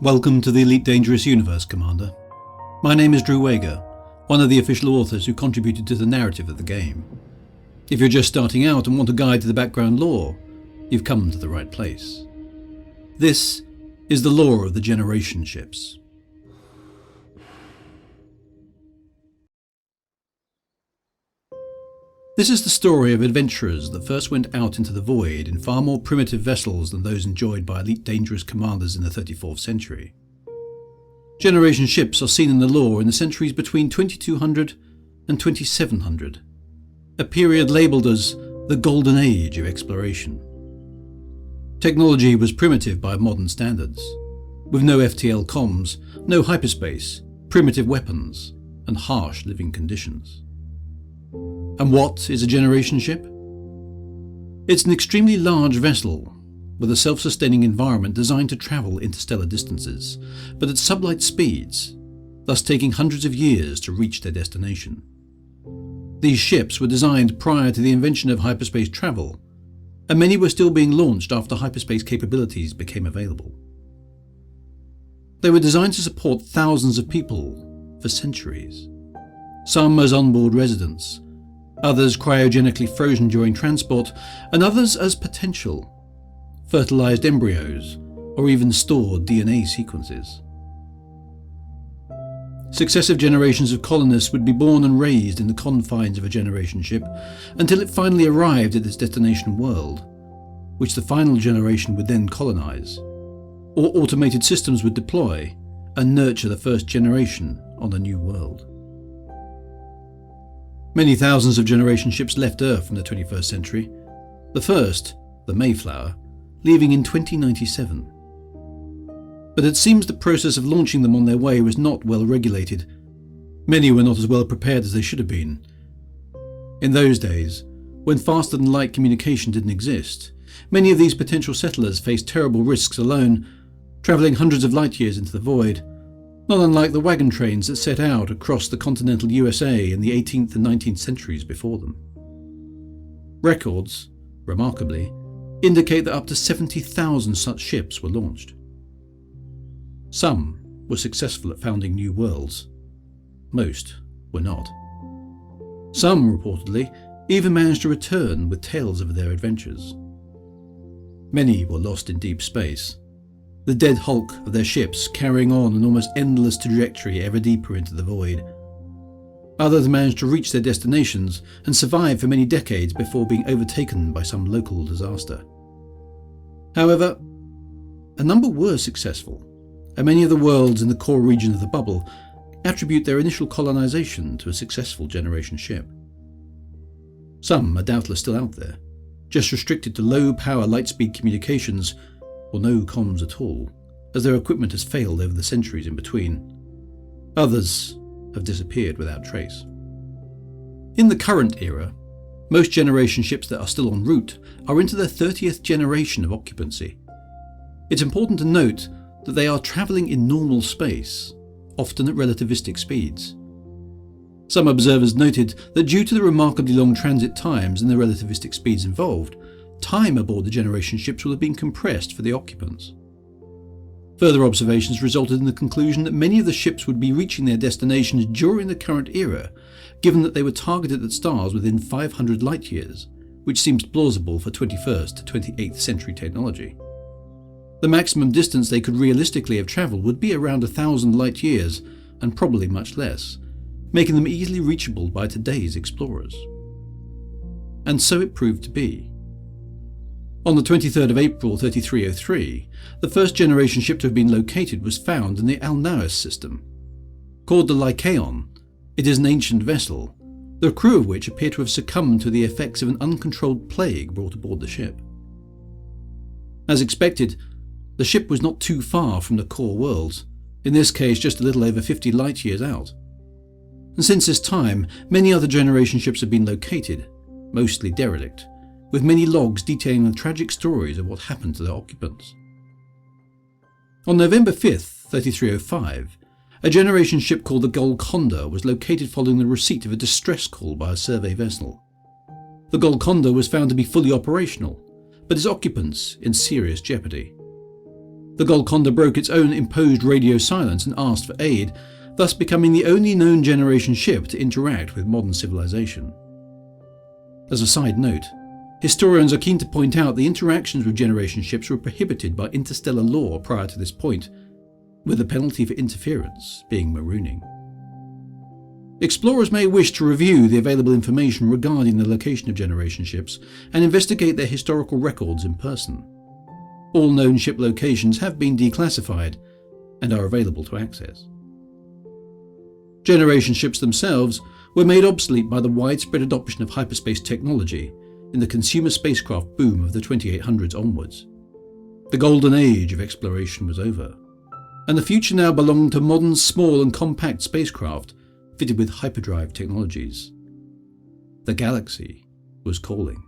Welcome to the Elite Dangerous Universe, Commander. My name is Drew Wager, one of the official authors who contributed to the narrative of the game. If you're just starting out and want a guide to the background lore, you've come to the right place. This is the lore of the Generation ships. This is the story of adventurers that first went out into the void in far more primitive vessels than those enjoyed by elite dangerous commanders in the 34th century. Generation ships are seen in the lore in the centuries between 2200 and 2700, a period labelled as the Golden Age of exploration. Technology was primitive by modern standards, with no FTL comms, no hyperspace, primitive weapons, and harsh living conditions. And what is a generation ship? It's an extremely large vessel with a self-sustaining environment designed to travel interstellar distances, but at sublight speeds, thus taking hundreds of years to reach their destination. These ships were designed prior to the invention of hyperspace travel, and many were still being launched after hyperspace capabilities became available. They were designed to support thousands of people for centuries, some as onboard residents, others cryogenically frozen during transport, and others as potential, fertilized embryos, or even stored DNA sequences. Successive generations of colonists would be born and raised in the confines of a generation ship until it finally arrived at its destination world, which the final generation would then colonize, or automated systems would deploy and nurture the first generation on the new world. Many thousands of generation ships left Earth in the 21st century, the first, the Mayflower, leaving in 2097. But it seems the process of launching them on their way was not well regulated. Many were not as well prepared as they should have been. In those days, when faster-than-light communication didn't exist, many of these potential settlers faced terrible risks alone, travelling hundreds of light years into the void, not unlike the wagon trains that set out across the continental USA in the 18th and 19th centuries before them. Records, remarkably, indicate that up to 70,000 such ships were launched. Some were successful at founding new worlds. Most were not. Some, reportedly, even managed to return with tales of their adventures. Many were lost in deep space, the dead hulk of their ships carrying on an almost endless trajectory ever deeper into the void. Others managed to reach their destinations and survive for many decades before being overtaken by some local disaster. However, a number were successful, and many of the worlds in the core region of the bubble attribute their initial colonization to a successful generation ship. Some are doubtless still out there, just restricted to low-power light-speed communications or no comms at all, as their equipment has failed over the centuries in between. Others have disappeared without trace. In the current era, most generation ships that are still en route are into their 30th generation of occupancy. It's important to note that they are travelling in normal space, often at relativistic speeds. Some observers noted that due to the remarkably long transit times and the relativistic speeds involved, time aboard the generation ships will have been compressed for the occupants. Further observations resulted in the conclusion that many of the ships would be reaching their destinations during the current era, given that they were targeted at stars within 500 light years, which seems plausible for 21st to 28th century technology. The maximum distance they could realistically have travelled would be around 1,000 light years, and probably much less, making them easily reachable by today's explorers. And so it proved to be. On the 23rd of April 3303, the first generation ship to have been located was found in the Alnaus system. Called the Lycaon, it is an ancient vessel, the crew of which appear to have succumbed to the effects of an uncontrolled plague brought aboard the ship. As expected, the ship was not too far from the core worlds, in this case just a little over 50 light years out. And since this time, many other generation ships have been located, mostly derelict, with many logs detailing the tragic stories of what happened to their occupants. On November 5th, 3305, a generation ship called the Golconda was located following the receipt of a distress call by a survey vessel. The Golconda was found to be fully operational, but its occupants in serious jeopardy. The Golconda broke its own imposed radio silence and asked for aid, thus becoming the only known generation ship to interact with modern civilization. As a side note, historians are keen to point out the interactions with generation ships were prohibited by interstellar law prior to this point, with the penalty for interference being marooning. Explorers may wish to review the available information regarding the location of generation ships and investigate their historical records in person. All known ship locations have been declassified and are available to access. Generation ships themselves were made obsolete by the widespread adoption of hyperspace technology in the consumer spacecraft boom of the 2800s onwards. The golden age of exploration was over, and the future now belonged to modern small and compact spacecraft fitted with hyperdrive technologies. The galaxy was calling.